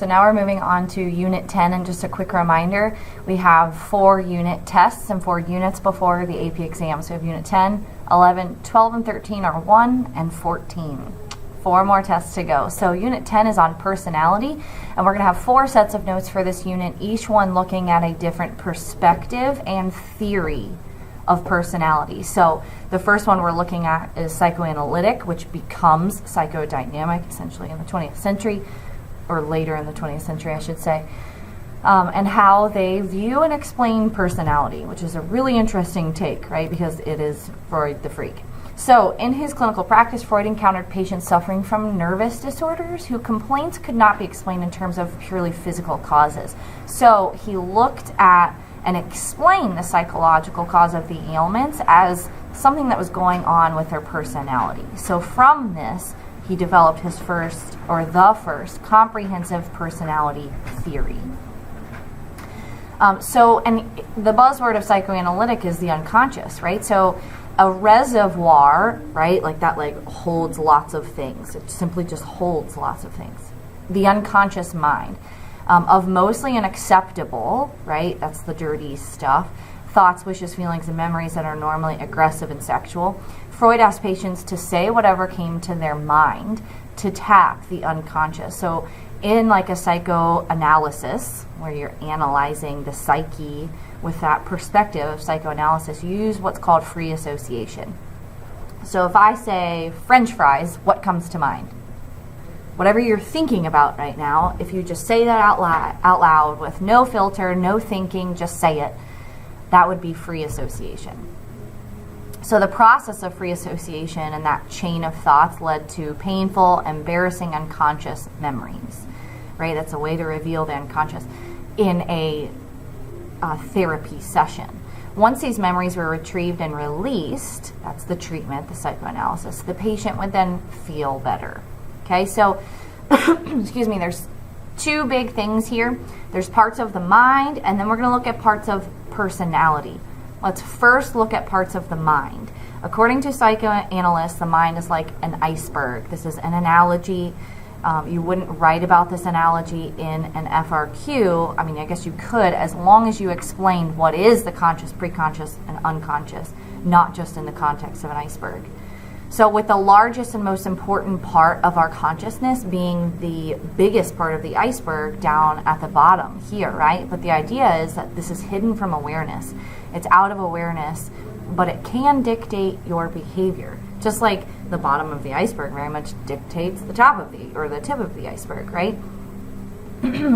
So now we're moving on to Unit 10, and just a quick reminder, we have 4 unit tests and 4 units before the AP exam. So we have Unit 10, 11, 12, and 13 are 1, and 14. 4 more tests to go. So Unit 10 is on personality, and we're going to have 4 sets of notes for this unit, each one looking at a different perspective and theory of personality. So the first one we're looking at is psychoanalytic, which becomes psychodynamic essentially in the 20th century, or later in the 20th century, I should say, and how they view and explain personality, which is a really interesting take, right? Because it is Freud the freak. So in his clinical practice, Freud encountered patients suffering from nervous disorders whose complaints could not be explained in terms of purely physical causes. So he looked at and explained the psychological cause of the ailments as something that was going on with their personality. So from this, he developed his first, or the first, comprehensive personality theory. And the buzzword of psychoanalytic is the unconscious, right? So a reservoir, right, like that, like holds lots of things. It simply just holds lots of things. The unconscious mind of mostly unacceptable, right, that's the dirty stuff, thoughts, wishes, feelings, and memories that are normally aggressive and sexual. Freud asked patients to say whatever came to their mind to tap the unconscious. So in like a psychoanalysis, where you're analyzing the psyche with that perspective of psychoanalysis, you use what's called free association. So if I say French fries, what comes to mind? Whatever you're thinking about right now, if you just say that out loud with no filter, no thinking, just say it, that would be free association. So the process of free association and that chain of thoughts led to painful, embarrassing, unconscious memories, right? That's a way to reveal the unconscious in a therapy session. Once these memories were retrieved and released, that's the treatment, the psychoanalysis, the patient would then feel better. Okay, so, excuse me, there's 2 big things here. There's parts of the mind, and then we're going to look at parts of personality. Let's first look at parts of the mind. According to psychoanalysts, the mind is like an iceberg. This is an analogy. You wouldn't write about this analogy in an FRQ. I mean, I guess you could, as long as you explained what is the conscious, preconscious, and unconscious, not just in the context of an iceberg. So with the largest and most important part of our consciousness being the biggest part of the iceberg down at the bottom here, right? But the idea is that this is hidden from awareness. It's out of awareness, but it can dictate your behavior. Just like the bottom of the iceberg very much dictates the top of the tip of the iceberg, right?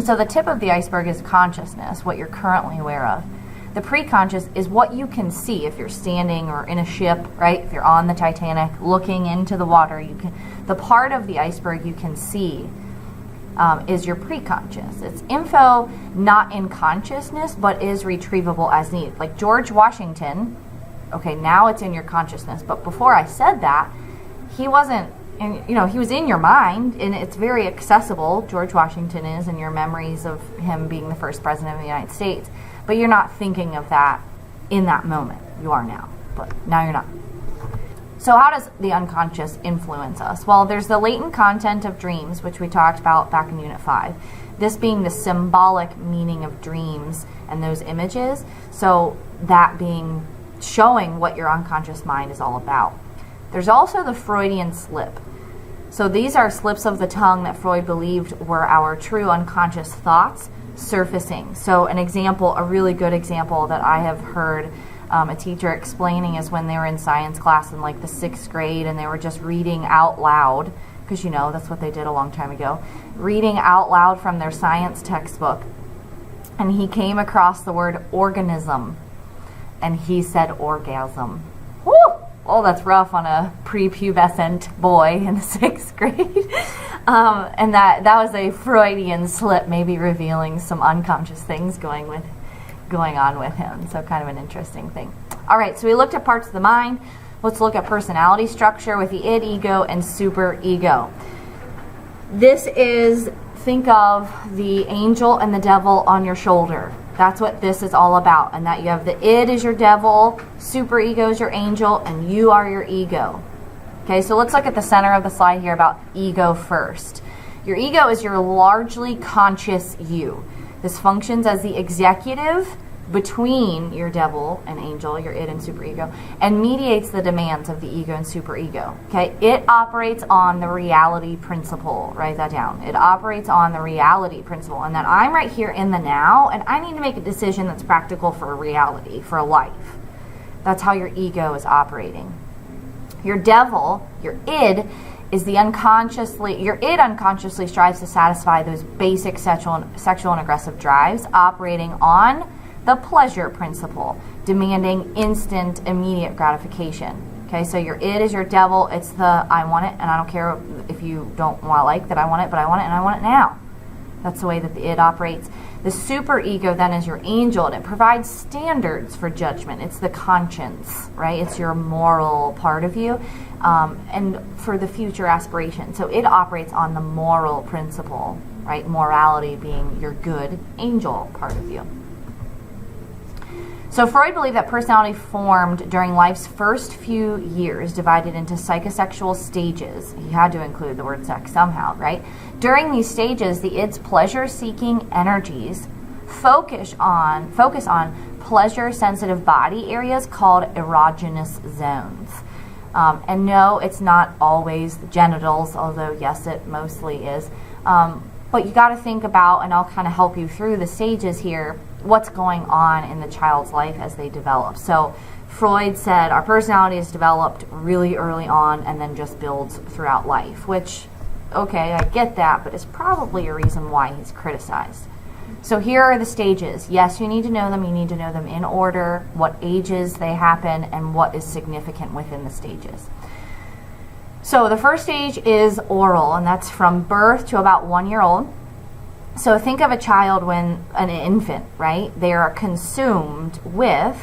So the tip of the iceberg is consciousness, what you're currently aware of. The preconscious is what you can see if you're standing or in a ship, right? If you're on the Titanic looking into the water, the part of the iceberg you can see is your preconscious. It's info not in consciousness, but is retrievable as needed. Like George Washington, okay, now it's in your consciousness. But before I said that, he wasn't, he was in your mind, and it's very accessible. George Washington is, and your memories of him being the first president of the United States. But you're not thinking of that in that moment. You are now, but now you're not. So how does the unconscious influence us? Well, there's the latent content of dreams, which we talked about back in Unit 5. This being the symbolic meaning of dreams and those images. So that being showing what your unconscious mind is all about. There's also the Freudian slip. So these are slips of the tongue that Freud believed were our true unconscious thoughts surfacing. So an example, a really good example that I have heard a teacher explaining is when they were in science class in like the 6th grade, and they were just reading out loud, because that's what they did a long time ago, reading out loud from their science textbook, and he came across the word organism, and he said orgasm. Woo! Oh, that's rough on a prepubescent boy in the 6th grade. And that was a Freudian slip, maybe revealing some unconscious things going on with him. So kind of an interesting thing. All right, so we looked at parts of the mind. Let's look at personality structure with the id, ego, and superego. This is, think of the angel and the devil on your shoulder. That's what this is all about. And that you have the id is your devil, superego is your angel, and you are your ego. Okay, so let's look at the center of the slide here about ego first. Your ego is your largely conscious you. This functions as the executive between your devil and angel, your id and superego, and mediates the demands of the ego and superego. Okay, it operates on the reality principle. Write that down. It operates on the reality principle, and that I'm right here in the now, and I need to make a decision that's practical for reality, for life. That's how your ego is operating. Your devil, your id, is the your id unconsciously strives to satisfy those basic sexual and aggressive drives, operating on the pleasure principle, demanding instant, immediate gratification. Okay, so your id is your devil. It's the I want it, and I don't care if you don't like that I want it, but I want it, and I want it now. That's the way that the id operates. The superego then is your angel, and it provides standards for judgment. It's the conscience, right? It's your moral part of you, and for the future aspiration. So it operates on the moral principle, right? Morality being your good angel part of you. So Freud believed that personality formed during life's first few years, divided into psychosexual stages. He had to include the word sex somehow, right? During these stages, the id's pleasure-seeking energies focus on pleasure-sensitive body areas called erogenous zones. And no, it's not always the genitals, although yes, it mostly is. But you got to think about, and I'll kind of help you through the stages here, what's going on in the child's life as they develop. So Freud said our personality is developed really early on and then just builds throughout life, which, okay, I get that, but it's probably a reason why he's criticized. So here are the stages. Yes, you need to know them. You need to know them in order, what ages they happen, and what is significant within the stages. So the first stage is oral, and that's from birth to about 1 year old. So think of a child when an infant, right? They are consumed with,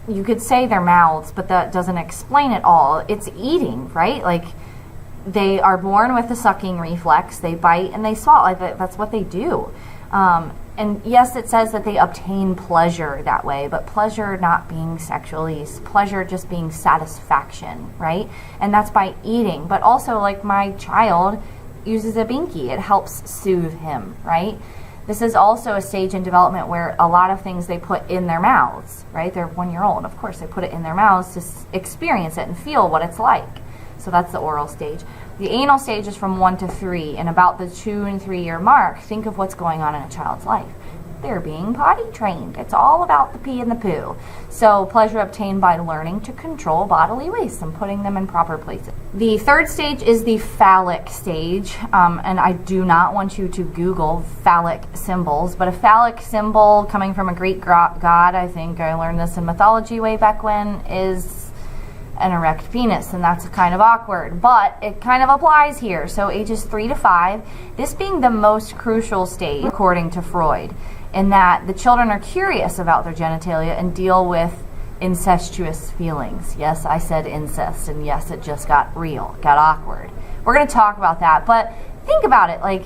you could say their mouths, but that doesn't explain it all. It's eating, right? Like they are born with the sucking reflex. They bite and they swallow. Like that's what they do. And yes, it says that they obtain pleasure that way, but pleasure not being sexually, pleasure just being satisfaction, right? And that's by eating. But also, like my child uses a binky. It helps soothe him, right? This is also a stage in development where a lot of things they put in their mouths, right? They're 1 year old. Of course, they put it in their mouths to experience it and feel what it's like. So that's the oral stage. The anal stage is from 1 to 3, and about the 2 and 3 year mark, think of what's going on in a child's life. They're being potty trained. It's all about the pee and the poo. So pleasure obtained by learning to control bodily waste and putting them in proper places. The third stage is the phallic stage, and I do not want you to Google phallic symbols, but a phallic symbol coming from a Greek god, I think I learned this in mythology way back when, is an erect penis, and that's kind of awkward, but it kind of applies here. So ages 3 to 5, this being the most crucial stage according to Freud, in that the children are curious about their genitalia and deal with incestuous feelings. Yes, I said incest, and yes, it just got real, got awkward. We're going to talk about that, but think about it, like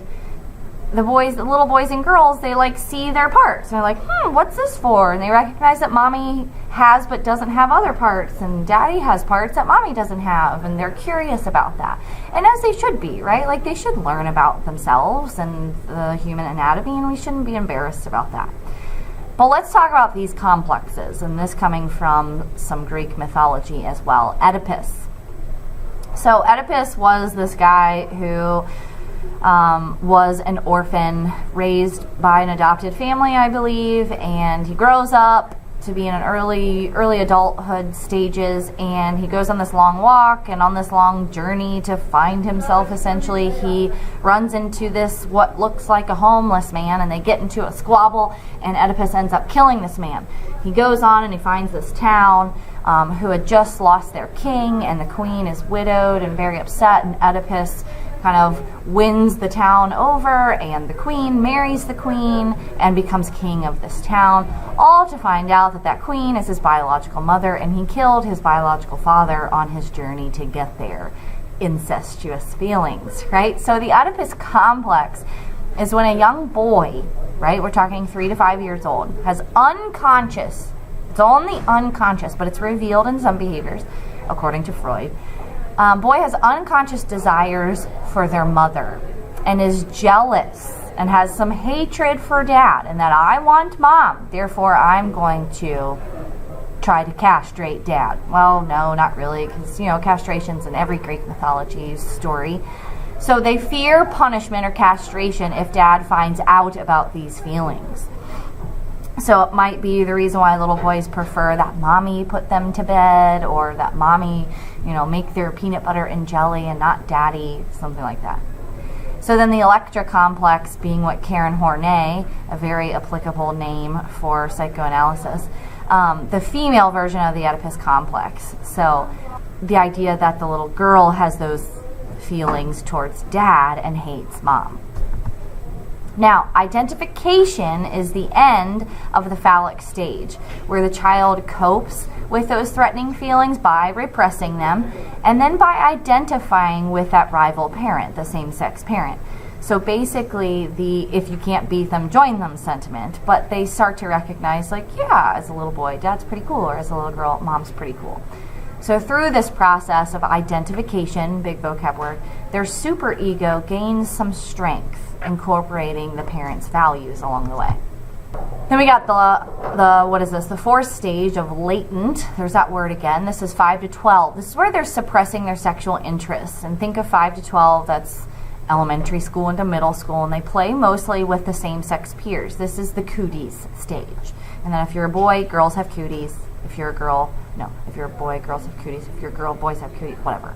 the little boys and girls, they like see their parts. And they're like, what's this for? And they recognize that mommy has but doesn't have other parts, and daddy has parts that mommy doesn't have, and they're curious about that. And as they should be, right? Like they should learn about themselves and the human anatomy, and we shouldn't be embarrassed about that. But let's talk about these complexes, and this coming from some Greek mythology as well. Oedipus. So Oedipus was this guy who was an orphan raised by an adopted family, I believe, and he grows up to be in an early adulthood stages, and he goes on this long walk and on this long journey to find himself. Essentially, he runs into this what looks like a homeless man, and they get into a squabble, and Oedipus ends up killing this man. He goes on and he finds this town who had just lost their king, and the queen is widowed and very upset, and Oedipus kind of wins the town over, and the queen marries the queen and becomes king of this town, all to find out that that queen is his biological mother, and he killed his biological father on his journey to get there. Incestuous feelings, right? So the Oedipus complex is when a young boy, right, we're talking 3 to 5 years old, has unconscious, it's only unconscious, but it's revealed in some behaviors, according to Freud. Boy has unconscious desires for their mother, and is jealous and has some hatred for dad, and that I want mom, therefore I'm going to try to castrate dad. Well, no, not really, because, castration's in every Greek mythology story. So they fear punishment or castration if dad finds out about these feelings. So it might be the reason why little boys prefer that mommy put them to bed, or that mommy, make their peanut butter and jelly and not daddy, something like that. So then the Electra complex being what Karen Horney, a very applicable name for psychoanalysis, the female version of the Oedipus complex. So the idea that the little girl has those feelings towards dad and hates mom. Now, identification is the end of the phallic stage, where the child copes with those threatening feelings by repressing them, and then by identifying with that rival parent, the same-sex parent. So basically, the if you can't beat them, join them sentiment, but they start to recognize, as a little boy, dad's pretty cool, or as a little girl, mom's pretty cool. So through this process of identification, big vocab word, their superego gains some strength, incorporating the parents' values along the way. Then we got the fourth stage of latent. There's that word again. This is 5 to 12. This is where they're suppressing their sexual interests. And think of 5 to 12, that's elementary school into middle school, and they play mostly with the same-sex peers. This is the cooties stage. And then if you're a boy, girls have cooties. If you're a girl, if you're a boy, girls have cooties. If you're a girl, boys have cooties, whatever.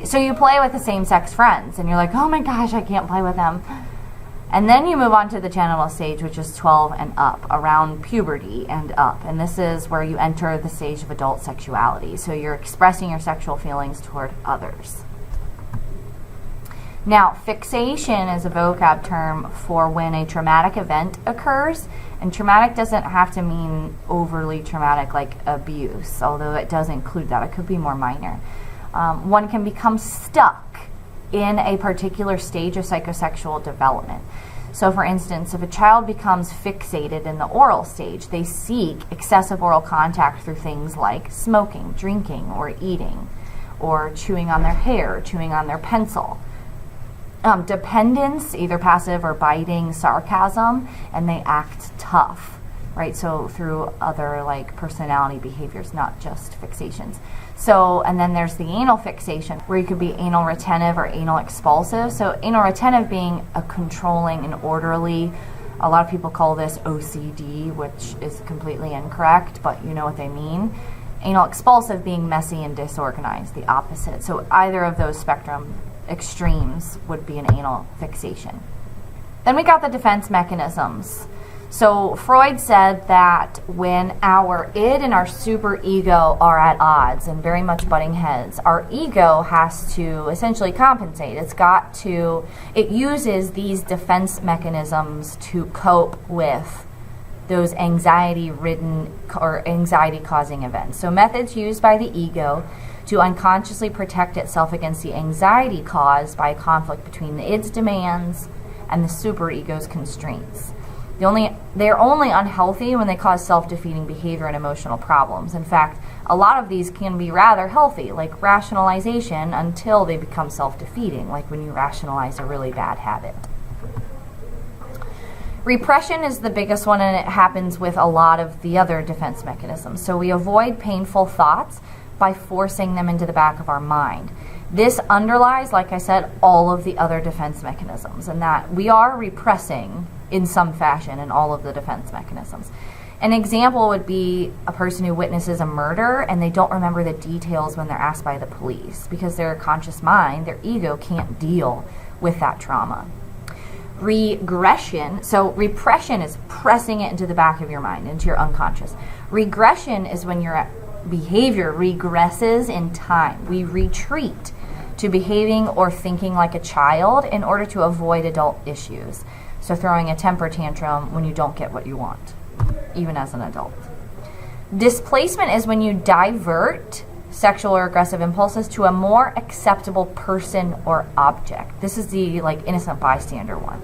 So you play with the same-sex friends, and you're like, oh my gosh, I can't play with them. And then you move on to the genital stage, which is 12 and up, around puberty and up. And this is where you enter the stage of adult sexuality. So you're expressing your sexual feelings toward others. Now, fixation is a vocab term for when a traumatic event occurs. And traumatic doesn't have to mean overly traumatic like abuse, although it does include that. It could be more minor. One can become stuck in a particular stage of psychosexual development. So for instance, if a child becomes fixated in the oral stage, they seek excessive oral contact through things like smoking, drinking, or eating, or chewing on their hair, chewing on their pencil. Dependence, either passive or biting, sarcasm, and they act tough, right? So through other personality behaviors, not just fixations. So, and then there's the anal fixation, where you could be anal retentive or anal expulsive. So anal retentive being a controlling and orderly. A lot of people call this OCD, which is completely incorrect, but you know what they mean. Anal expulsive being messy and disorganized, the opposite. So either of those spectrum extremes would be an anal fixation. Then we got the defense mechanisms. So Freud said that when our id and our superego are at odds and very much butting heads, our ego has to essentially compensate. It uses these defense mechanisms to cope with those anxiety-ridden or anxiety-causing events. So methods used by the ego to unconsciously protect itself against the anxiety caused by a conflict between the id's demands and the superego's constraints. They're only unhealthy when they cause self-defeating behavior and emotional problems. In fact, a lot of these can be rather healthy, like rationalization, until they become self-defeating, like when you rationalize a really bad habit. Repression is the biggest one, and it happens with a lot of the other defense mechanisms. So we avoid painful thoughts by forcing them into the back of our mind. This underlies, like I said, all of the other defense mechanisms, and that we are repressing in some fashion in all of the defense mechanisms. An example would be a person who witnesses a murder and they don't remember the details when they're asked by the police because their conscious mind, their ego, can't deal with that trauma. Regression, so repression is pressing it into the back of your mind, into your unconscious. Regression is when your behavior regresses in time. We retreat to behaving or thinking like a child in order to avoid adult issues. So throwing a temper tantrum when you don't get what you want, even as an adult. Displacement is when you divert sexual or aggressive impulses to a more acceptable person or object. This is the innocent bystander one.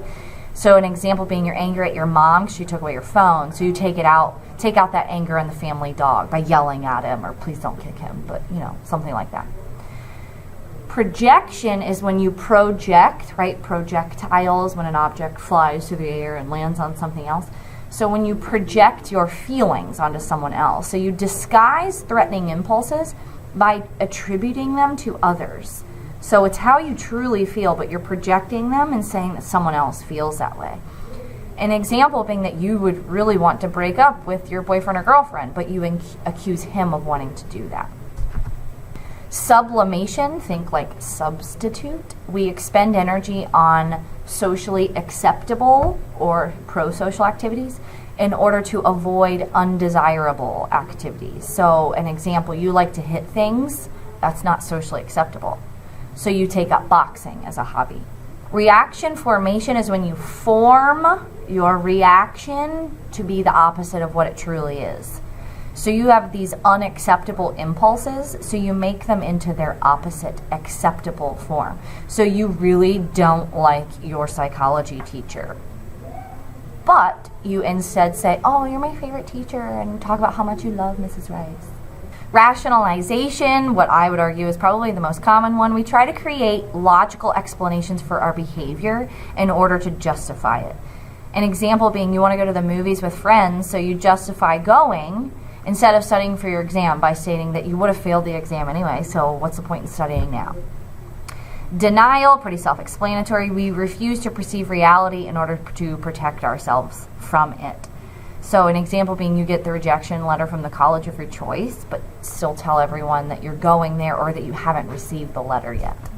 So an example being your anger at your mom because she took away your phone. So you take out that anger on the family dog by yelling at him or please don't kick him, but something like that. Projection is when you project, right? Projectiles, when an object flies through the air and lands on something else. So when you project your feelings onto someone else, so you disguise threatening impulses by attributing them to others. So it's how you truly feel, but you're projecting them and saying that someone else feels that way. An example being that you would really want to break up with your boyfriend or girlfriend, but you accuse him of wanting to do that. Sublimation, think like substitute. We expend energy on socially acceptable or pro-social activities in order to avoid undesirable activities. So an example, you like to hit things, that's not socially acceptable. So you take up boxing as a hobby. Reaction formation is when you form your reaction to be the opposite of what it truly is. So you have these unacceptable impulses, so you make them into their opposite acceptable form. So you really don't like your psychology teacher, but you instead say, oh, you're my favorite teacher, and talk about how much you love Mrs. Rice. Rationalization, what I would argue is probably the most common one. We try to create logical explanations for our behavior in order to justify it. An example being you want to go to the movies with friends, so you justify going instead of studying for your exam by stating that you would have failed the exam anyway, so what's the point in studying now? Denial, pretty self-explanatory. We refuse to perceive reality in order to protect ourselves from it. So an example being you get the rejection letter from the college of your choice, but still tell everyone that you're going there or that you haven't received the letter yet.